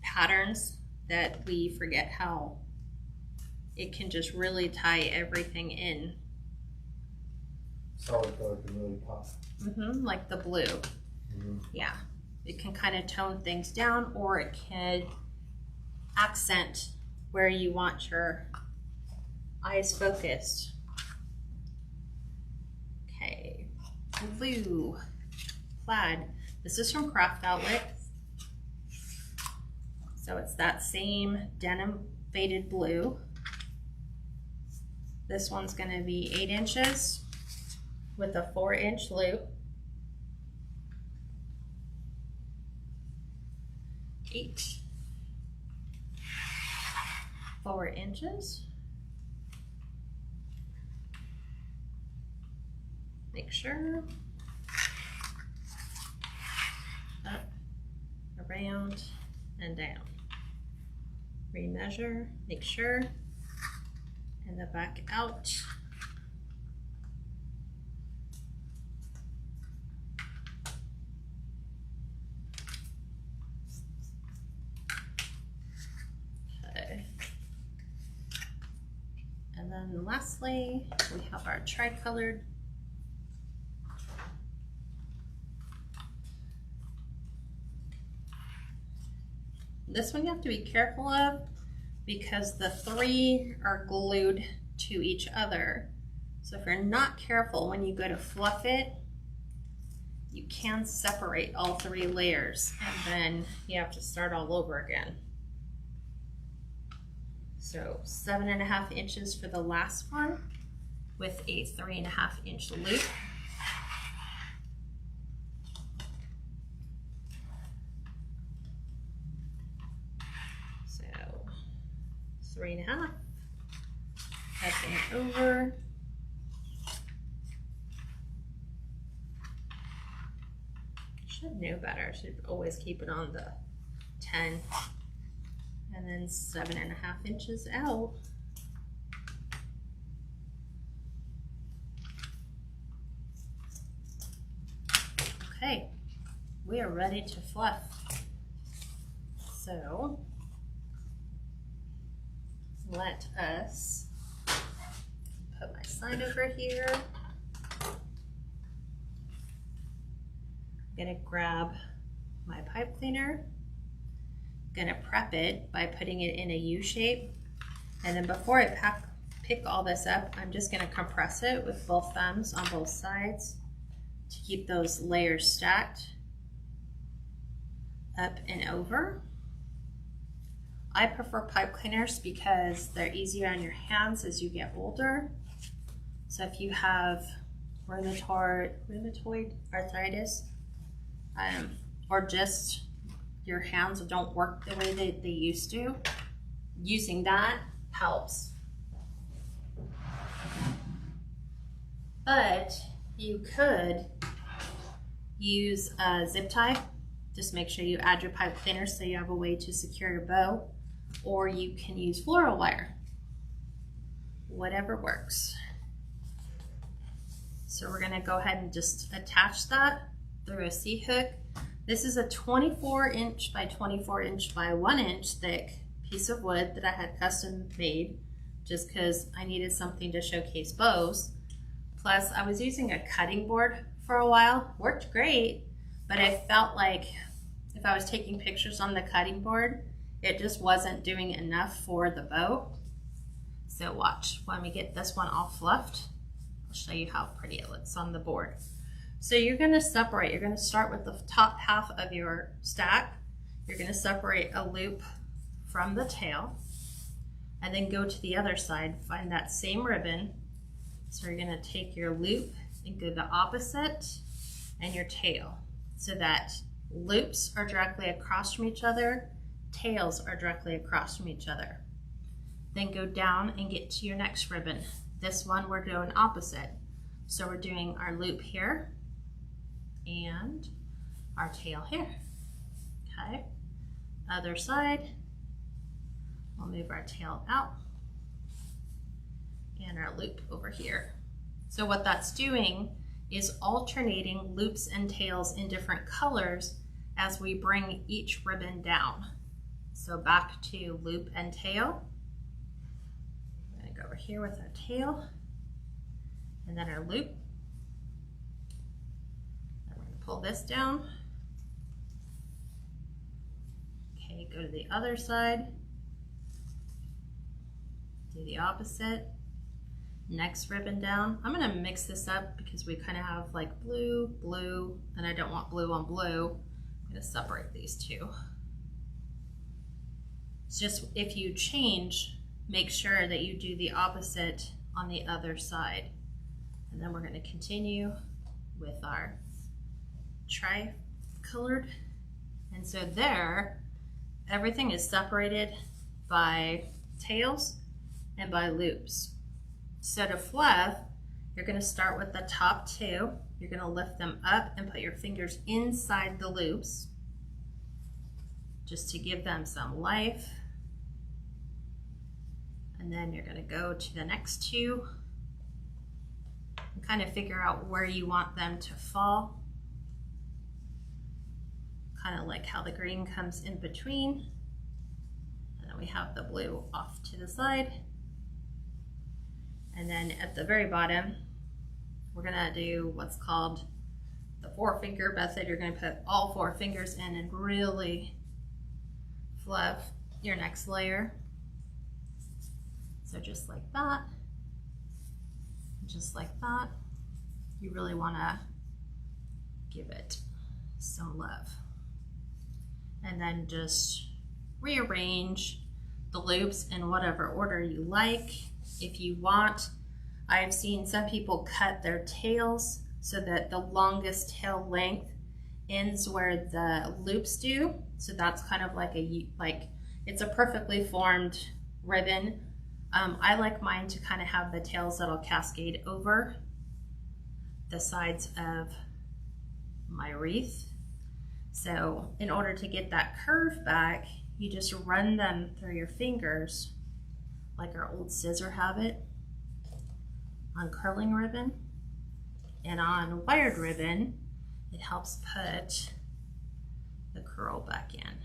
patterns that we forget how it can just really tie everything in. Solid color can really pop. Like the blue. Yeah, it can kind of tone things down, or it can accent where you want your eyes focused. Okay, blue plaid. This is from Craft Outlet. So it's that same denim faded blue. This one's going to be 8 inches with a 4-inch loop. 8, 4 inches. Make sure. Up, around, and down. Remeasure, make sure, and then back out. Okay. And then lastly, we have our tricolored. This one you have to be careful of because the 3 are glued to each other. So if you're not careful when you go to fluff it, you can separate all 3 layers and then you have to start all over again. So 7.5 inches for the last one with a 3.5-inch loop. So 3.5, passing over. Should know better, should always keep it on the 10. And then 7.5 inches out. Okay, we are ready to fluff. So let us put my sign over here. I'm gonna grab my pipe cleaner. I'm gonna prep it by putting it in a U shape. And then before I pick all this up, I'm just gonna compress it with both thumbs on both sides to keep those layers stacked up and over. I prefer pipe cleaners because they're easier on your hands as you get older. So if you have rheumatoid arthritis, or just your hands don't work the way they used to, using that helps. But you could use a zip tie. Just make sure you add your pipe cleaner so you have a way to secure your bow, or you can use floral wire, whatever works. So we're gonna go ahead and just attach that through a C-hook. This is a 24-inch by 24-inch by 1-inch thick piece of wood that I had custom made just because I needed something to showcase bows. Plus I was using a cutting board for a while, worked great, but I felt like if I was taking pictures on the cutting board, it just wasn't doing enough for the bow. So watch, when we get this one all fluffed, I'll show you how pretty it looks on the board. So you're gonna separate, you're gonna start with the top half of your stack. You're gonna separate a loop from the tail and then go to the other side, find that same ribbon. So you're gonna take your loop and go the opposite and your tail so that loops are directly across from each other, tails are directly across from each other. Then go down and get to your next ribbon. This one we're doing opposite. So we're doing our loop here and our tail here. Okay, other side, we'll move our tail out and our loop over here. So what that's doing is alternating loops and tails in different colors as we bring each ribbon down. So back to loop and tail. I'm gonna go over here with our tail and then our loop. Then we're gonna pull this down. Okay, go to the other side. Do the opposite. Next ribbon down. I'm gonna mix this up because we kind of have like blue, blue, and I don't want blue on blue. I'm gonna separate these two. It's just if you change, make sure that you do the opposite on the other side. And then we're going to continue with our tri-colored. And so there, everything is separated by tails and by loops. So to fluff, you're going to start with the top two. You're going to lift them up and put your fingers inside the loops just to give them some life. And then you're going to go to the next two and kind of figure out where you want them to fall. Kind of like how the green comes in between. And then we have the blue off to the side. And then at the very bottom, we're gonna do what's called the 4-finger method. You're gonna put all 4 fingers in and really fluff your next layer. So just like that, just like that. You really wanna give it some love. And then just rearrange the loops in whatever order you like. If you want, I've seen some people cut their tails so that the longest tail length ends where the loops do. So that's kind of like it's a perfectly formed ribbon. I like mine to kind of have the tails that'll cascade over the sides of my wreath. So in order to get that curve back, you just run them through your fingers like our old scissor habit on curling ribbon. And on wired ribbon, it helps put the curl back in.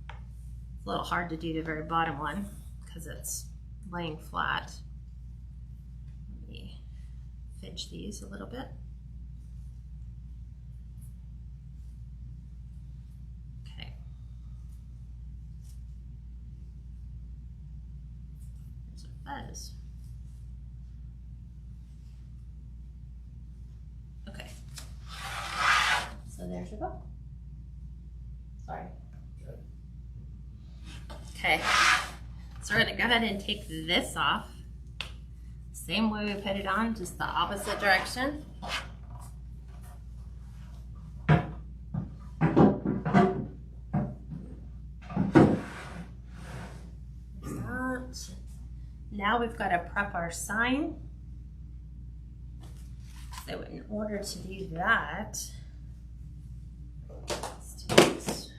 It's a little hard to do the very bottom one because it's laying flat. Let me pinch these a little bit. Okay. There's a fuzz. Okay. So there's your bow. Sorry. Okay. So we're gonna go ahead and take this off. Same way we put it on, just the opposite direction. There's that. Now we've got to prep our sign. So in order to do that, let's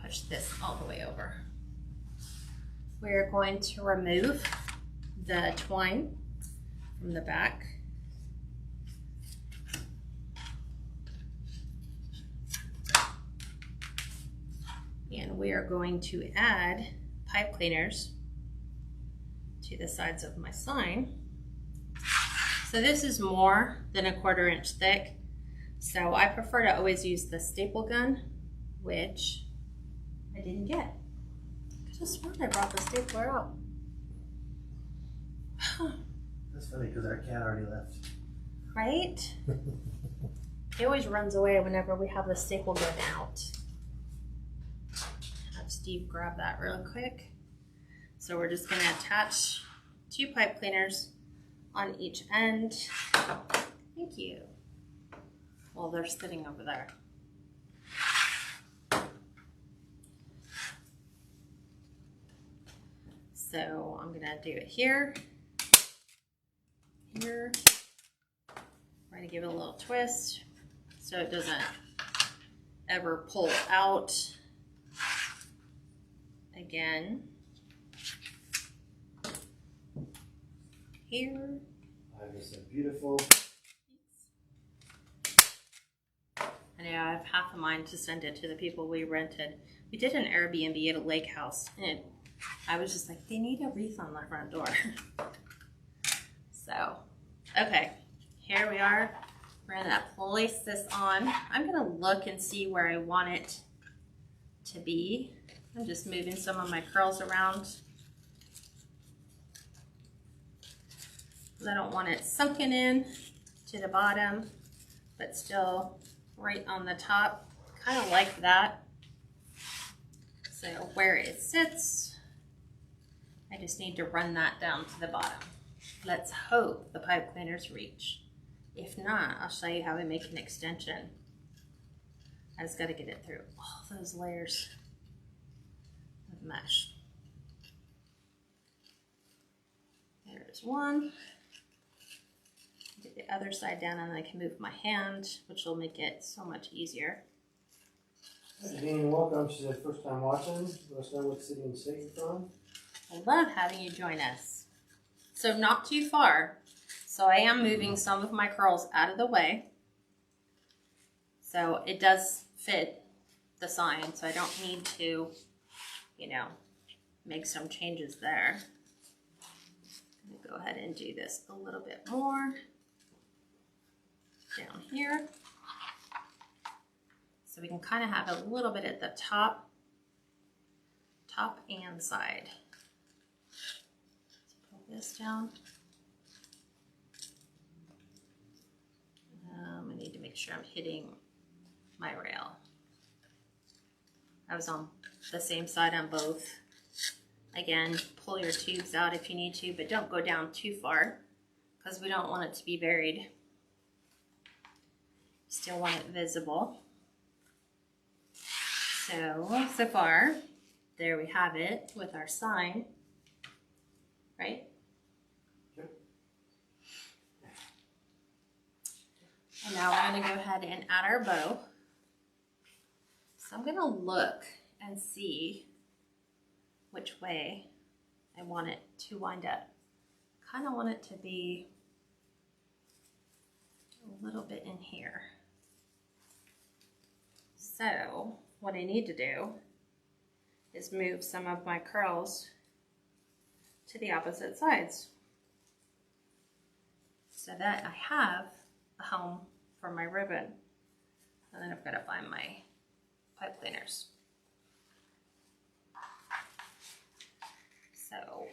push this all the way over. We're going to remove the twine from the back. And we are going to add pipe cleaners to the sides of my sign. So this is more than 1/4 inch thick. So I prefer to always use the staple gun, which I didn't get. I could have sworn I brought the stapler out. That's funny because our cat already left. Right? He always runs away whenever we have the staple gun out. Have Steve grab that real quick. So we're just going to attach 2 pipe cleaners on each end. Thank you. Well, they're sitting over there. So I'm gonna do it here, here. Try to give it a little twist so it doesn't ever pull out again. Here. This is beautiful. I know I have half of mine to send it to the people we rented. We did an Airbnb at a lake house, and I was just like, they need a wreath on their front door. So, okay, here we are. We're gonna place this on. I'm gonna look and see where I want it to be. I'm just moving some of my curls around. I don't want it sunken in to the bottom, but still right on the top. Kind of like that. So where it sits, I just need to run that down to the bottom. Let's hope the pipe cleaners reach. If not, I'll show you how we make an extension. I just got to get it through all those layers of mesh. There's one. Get the other side down and I can move my hand, which will make it so much easier. Hey, Dean, welcome. She's the first time watching. Let us know what city and state you're from. I love having you join us. So not too far. So I am moving some of my curls out of the way. So it does fit the sign, so I don't need to, you know, make some changes there. I'm gonna go ahead and do this a little bit more down here. So we can kind of have a little bit at the top and side. Let's pull this down. I need to make sure I'm hitting my rail. I was on the same side on both. Again, pull your tubes out if you need to, but don't go down too far because we don't want it to be buried. Still want it visible. So far, there we have it with our sign, right? Yep. And now we're gonna go ahead and add our bow. So I'm gonna look and see which way I want it to wind up. Kind of want it to be a little bit in here. So what I need to do is move some of my curls to the opposite sides so that I have a home for my ribbon. And then I've got to find my pipe cleaners. So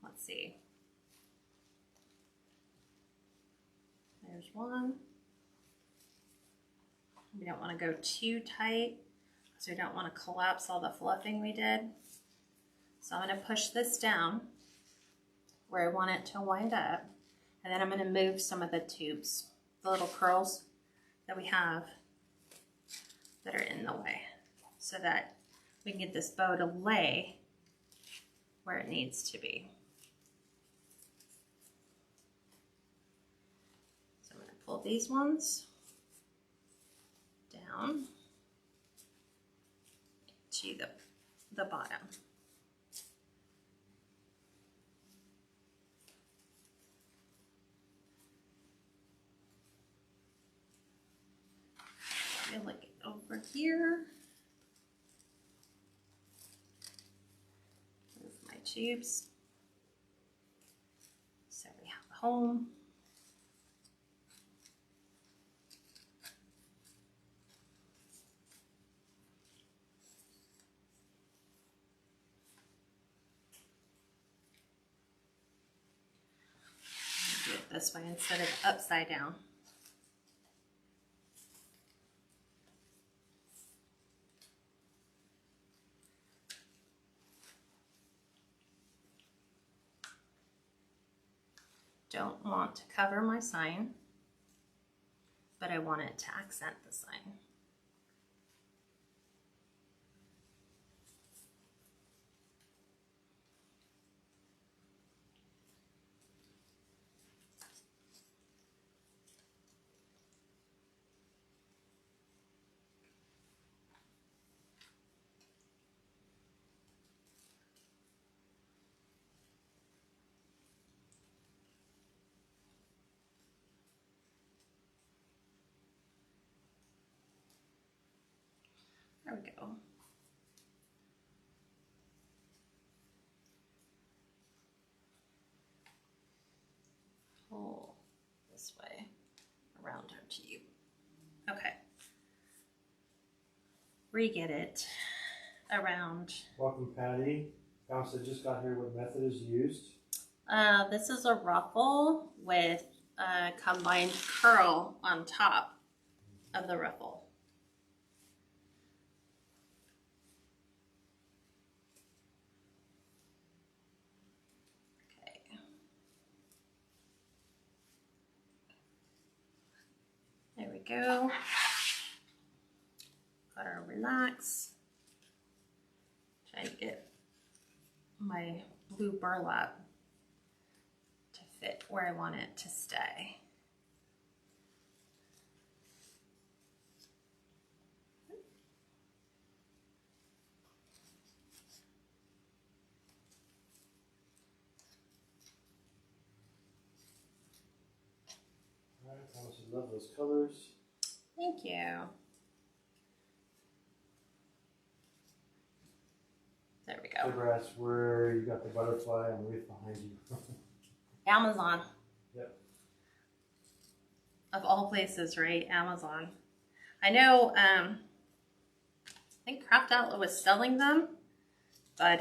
let's see. There's one. We don't want to go too tight because we don't want to collapse all the fluffing we did. So I'm going to push this down where I want it to wind up. And then I'm going to move some of the tubes, the little curls that we have that are in the way so that we can get this bow to lay where it needs to be. So I'm going to pull these ones down to the bottom. I'm going to look over here. Move my tubes. So we have a home. Do it this way instead of upside down. Don't want to cover my sign, but I want it to accent the sign. There we go. Pull this way around our tube. Okay. Re-get it around. Welcome, Patty. Bounce that just got here. What method is used? This is a ruffle with a combined curl on top of the ruffle. go. Gotta relax. Try to get my blue burlap to fit where I want it to stay. All right, Thomas, I love those colors. Thank you. There we go. That's where you got the butterfly and wreath behind you. Amazon. Yep. Of all places, right? Amazon. I know, I think Craft Outlet was selling them, but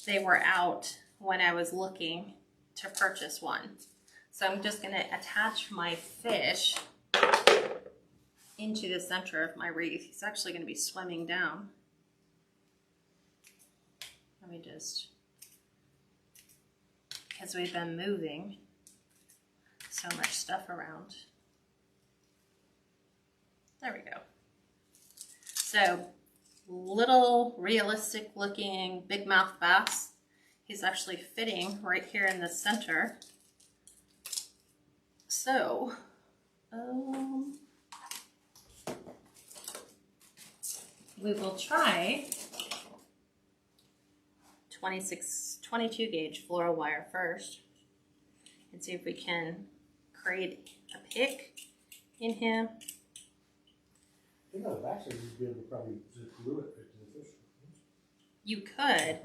they were out when I was looking to purchase one. So I'm just going to attach my fish into the center of my wreath. He's actually going to be swimming down. Let me just, because we've been moving so much stuff around. There we go. So, little realistic looking big mouth bass. He's actually fitting right here in the center. So, we will try 22 gauge floral wire first and see if we can create a pick in him. I think on the backside you'd be able to probably just glue it right to the fish. You could,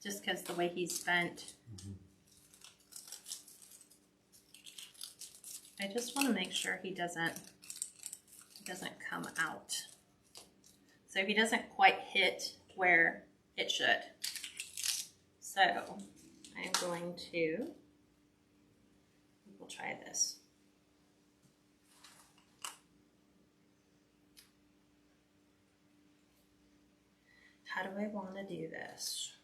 just because the way he's bent. I just want to make sure he doesn't come out. So he doesn't quite hit where it should. So I'm going to, we'll try this. How do I want to do this?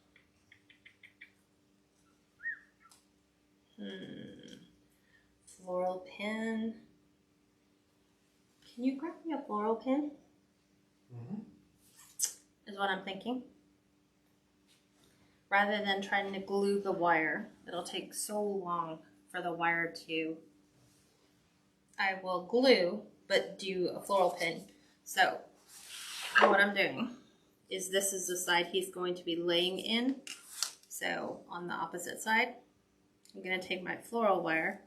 Floral pin. Can you grab me a floral pin? Is what I'm thinking. Rather than trying to glue the wire, it'll take so long for the wire to, I will glue, but do a floral pin. So what I'm doing is this is the side he's going to be laying in. So on the opposite side, I'm gonna take my floral wire.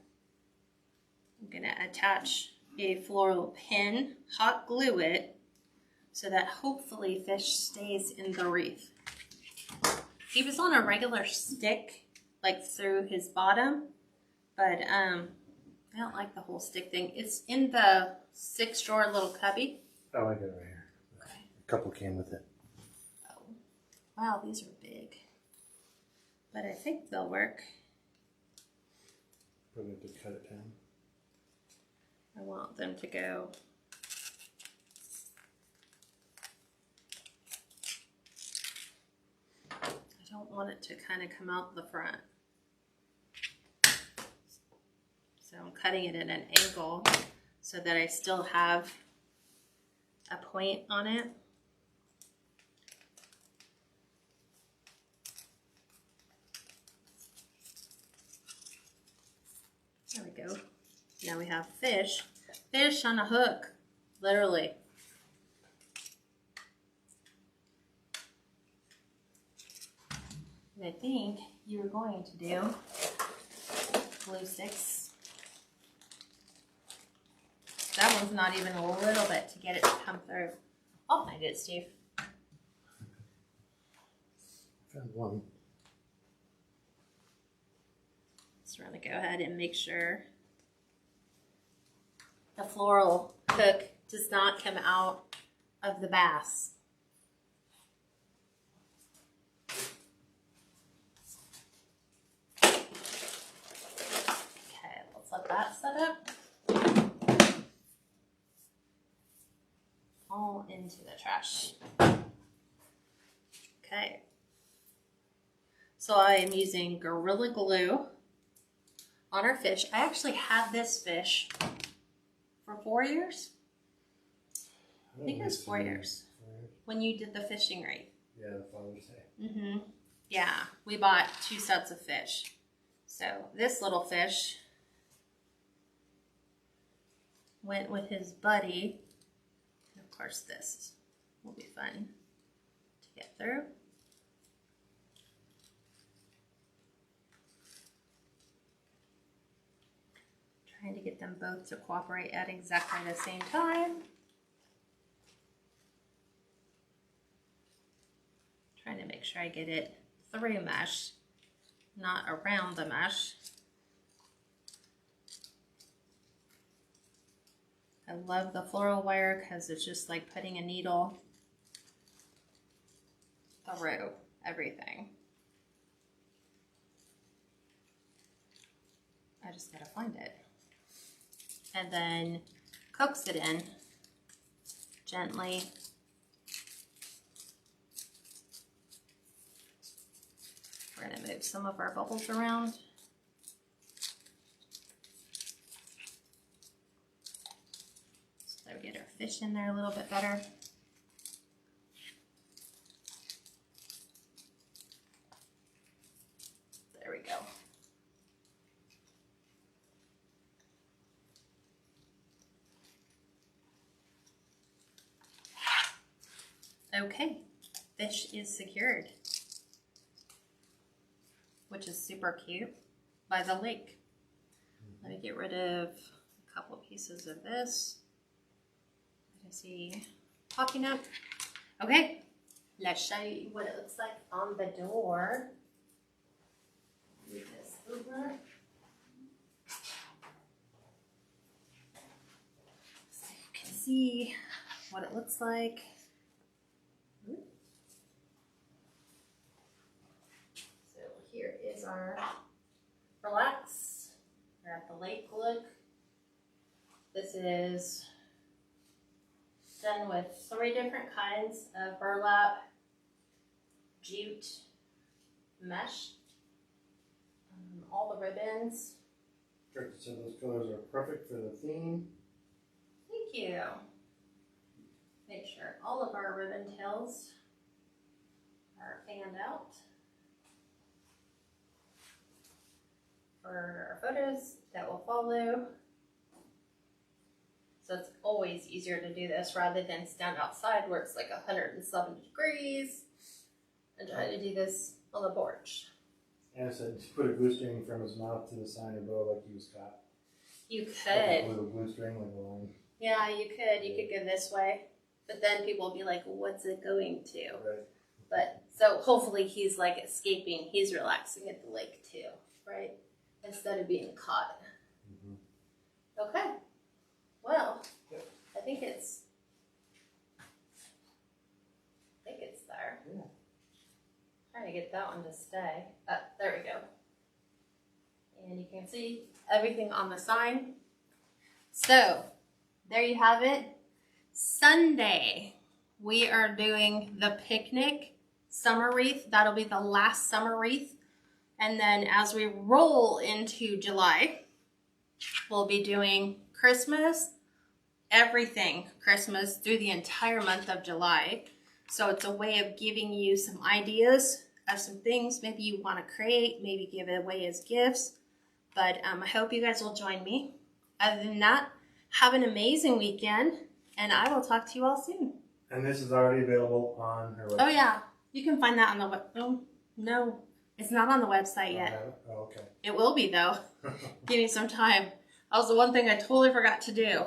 I'm gonna attach a floral pin, hot glue it, so that hopefully fish stays in the wreath. He was on a regular stick, like through his bottom, but I don't like the whole stick thing. It's in the 6-drawer little cubby. Oh, I got it right here. Okay. A couple came with it. Oh, wow, these are big. But I think they'll work. Probably have to cut it down. I want them to go. I don't want it to kind of come out the front. So I'm cutting it at an angle so that I still have a point on it. There we go. Now we have fish. Fish on a hook, literally. And I think you were going to do glue sticks. That one's not even a little bit to get it to come through. I'll find it, Steve. Found one. Just want to go ahead and make sure the floral hook does not come out of the bass. Okay, let's let that set up. All into the trash. Okay. So I am using Gorilla Glue on our fish. I actually had this fish for 4 years. I think it was 4 years when you did the fishing wreath. Yeah, the Father's Day. Mm-hmm. Yeah, we bought 2 sets of fish. So this little fish went with his buddy. And of course, this will be fun to get through. Trying to get them both to cooperate at exactly the same time. Trying to make sure I get it through mesh, not around the mesh. I love the floral wire because it's just like putting a needle through everything. I just gotta find it. And then coax it in gently. We're gonna move some of our bubbles around. So we get our fish in there a little bit better. There we go. Okay, fish is secured, which is super cute, by the lake. Let me get rid of a couple pieces of this. I see popping up. Okay, let's show you what it looks like on the door. Move this over. So you can see what it looks like. So here is our relax. We're at the lake look. This is done with 3 different kinds of burlap, jute, mesh, all the ribbons. Great, so those colors are perfect for the theme. Thank you. Make sure all of our ribbon tails are fanned out for our photos that will follow. So it's always easier to do this rather than stand outside where it's like 107 degrees and try to do this on the porch. And I said to put a glue string from his mouth to the side of the bow like he was caught. You Like a could. little glue string like a line. Yeah, you could. You could go this way. But then people will be like, what's it going to? Right. But so hopefully he's like escaping. He's relaxing at the lake too, right? Instead of being caught. Mm-hmm. Okay. Well, yep. I think it's there. Yeah. Trying to get that one to stay. There we go. And you can see everything on the sign. So there you have it. Sunday, we are doing the picnic summer wreath. That'll be the last summer wreath. And then as we roll into July, we'll be doing Christmas, everything Christmas through the entire month of July. So it's a way of giving you some ideas of some things maybe you want to create, maybe give it away as gifts. But I hope you guys will join me. Other than that, have an amazing weekend, and I will talk to you all soon. And this is already available on her website. Oh yeah, you can find that on the web. No, it's not on the website yet. Oh, okay. It will be though. Give me some time. That was the one thing I totally forgot to do.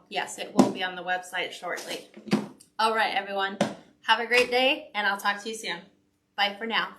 Yes, it will be on the website shortly. All right, everyone. Have a great day, and I'll talk to you soon. Bye for now.